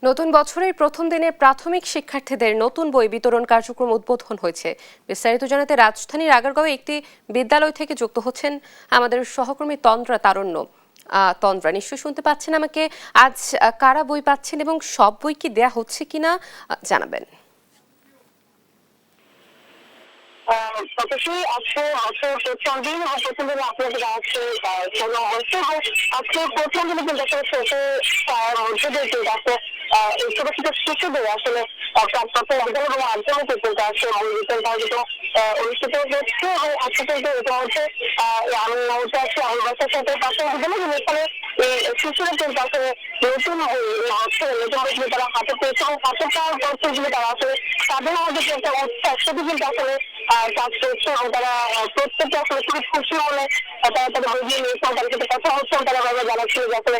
নতুন বছরের প্রথম দিনে প্রাথমিক শিক্ষার্থীদের নতুন বই বিতরণ কার্যক্রম উদ্বোধন হয়েছে। বিস্তারিত জানাতে রাজধানীর আগারগাঁওয়ে একটি বিদ্যালয় থেকে যুক্ত হচ্ছেন আমাদের সহকর্মী তন্দ্রা তারণ্য। তন্দ্রা, নিশ্চয়ই শুনতে পাচ্ছেন আমাকে। আজ কারা বই পাচ্ছেন এবং সব বই কি দেয়া হচ্ছে কিনা জানাবেন। অবশ্যই আজকে প্রথম দিন প্রথম দিনে আপনাদের আজকে আজকে প্রথম দিনে কিন্তু আসলে শেষে মধ্যে দিয়ে কিন্তু আসলে ছোট ছোট শিশুদের আসলে প্রথম বিদ্যালয় এবং মাধ্যমিক কিন্তু আসলে বই বিতরণ কার্যক্রম অনুষ্ঠিত হচ্ছে এবং আজকে কিন্তু এটা হচ্ছে আমি মুহূর্তে আছি আমার বাসার সাথে পাশে বিদ্যালয় এবং এখানে এই শিশুরা কিন্তু আসলে নতুন হচ্ছে নতুন বই তারা হাতে পেয়েছে এবং হাতে পাওয়ার পর থেকে তারা আসলে তাদের মধ্যে একটা উৎসাহ সেটি কিন্তু আসলে কাজ করছে এবং তারা প্রত্যেকটা আসলে খুবই খুশি হলে তারা তাদের বই দিয়ে নিয়েছে তাদের সাথে কথা হচ্ছে তারা বারবার জানাচ্ছিল যে আসলে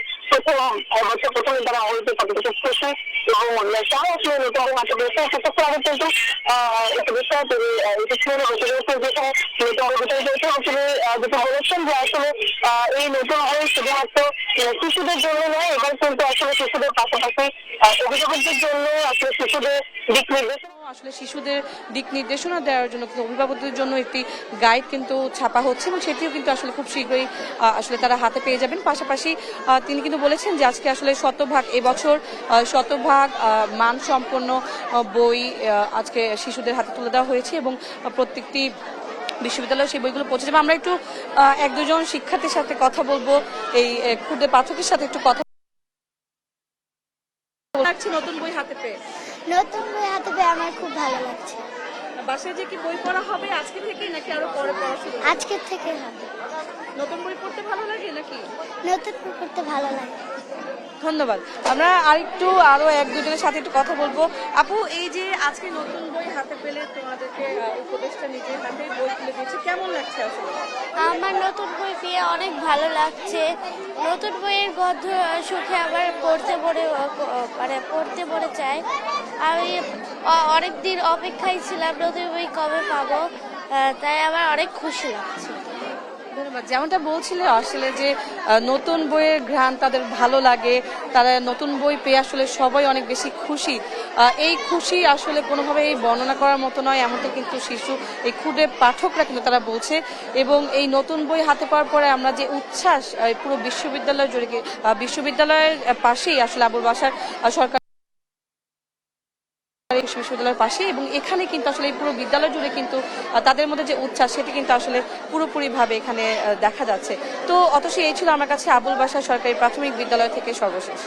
বছর প্রথমে তারা হইতে কতটুকু খুশি এবং তারা আসলে নতুন বই হাতে পেয়েছে সেক্ষেত্রে আগে কিন্তু একটা বিষয় তিনি যেটা বলেছেন যে আসলে এই নতুন বই শুধুমাত্র শিশুদের জন্য নয় এবার কিন্তু আসলে শিশুদের পাশাপাশি অভিভাবকদের জন্য আসলে শিশুদের দিক নির্দেশনা দেওয়ার জন্য অভিভাবকদের জন্য একটি গাইড কিন্তু ছাপা হচ্ছে এবং সেটিও কিন্তু আসলে খুব শীঘ্রই আসলে তারা হাতে পেয়ে যাবেন। পাশাপাশি তিনি কিন্তু বলেছেন যে আজকে আসলে এবছর শতভাগ মানসম্পন্ন বই আজকে শিশুদের হাতে তুলে দেওয়া হয়েছে এবং প্রত্যেকটি বিশ্ববিদ্যালয়ে সেই বইগুলো পৌঁছে যাবে। আমরা একটু এক দুজন শিক্ষার্থীর সাথে কথা বলবো, এই ক্ষুদে পাঠকের সাথে একটু কথা লাগছে। নতুন বই হাতে পেয়ে আমার খুব ভালো লাগছে। বাসায় যে কি বই পড়া হবে আজকে থেকে নাকি আরো পরে পড়া শুরু? আজকের থেকে হবে। নতুন বই পড়তে ভালো লাগে নাকি? নতুন বই পড়তে ভালো লাগে। ধন্যবাদ। আমরা আরো এক দুজনের সাথে একটু কথা বলবো। আপু, এই যে আজকে নতুন বই হাতে পেলে তোমাদেরকে উপদেশটা নিজের হাতে বই তুলে দিয়েছে, কেমন লাগছে আসলে? আমার নতুন বই পেয়ে অনেক ভালো লাগছে। নতুন বইয়ের গন্ধ সুখে আবার পড়তে পড়ে চাই। আমি অনেকদিন অপেক্ষায় ছিলাম নতুন বই কবে পাবো, তাই আমার অনেক খুশি লাগছে। ধন্যবাদ। যেমনটা বলছিলে আসলে যে নতুন বইয়ের ঘ্রাণ তাদের ভালো লাগে, তারা নতুন বই পেয়ে আসলে সবাই অনেক বেশি খুশি। এই খুশি আসলে কোনোভাবে এই বর্ণনা করার মতো নয়, এমনটা কিন্তু এই ক্ষুদে পাঠকরা কিন্তু তারা বলছে। এবং এই নতুন বই হাতে পাওয়ার পরে আমরা যে উচ্ছ্বাস পুরো বিশ্ববিদ্যালয় জুড়ে, বিশ্ববিদ্যালয়ের পাশেই আসলে আবুল বাশার সরকার বিশ্ববিদ্যালয়ের পাশে, এবং এখানে কিন্তু আসলে এই পুরো বিদ্যালয় জুড়ে কিন্তু তাদের মধ্যে যে উচ্ছ্বাস সেটি কিন্তু আসলে পুরোপুরিভাবে এখানে দেখা যাচ্ছে। তো অতসী, এই ছিল আমার কাছে আবুল বাশার সরকারি প্রাথমিক বিদ্যালয় থেকে সর্বশেষ।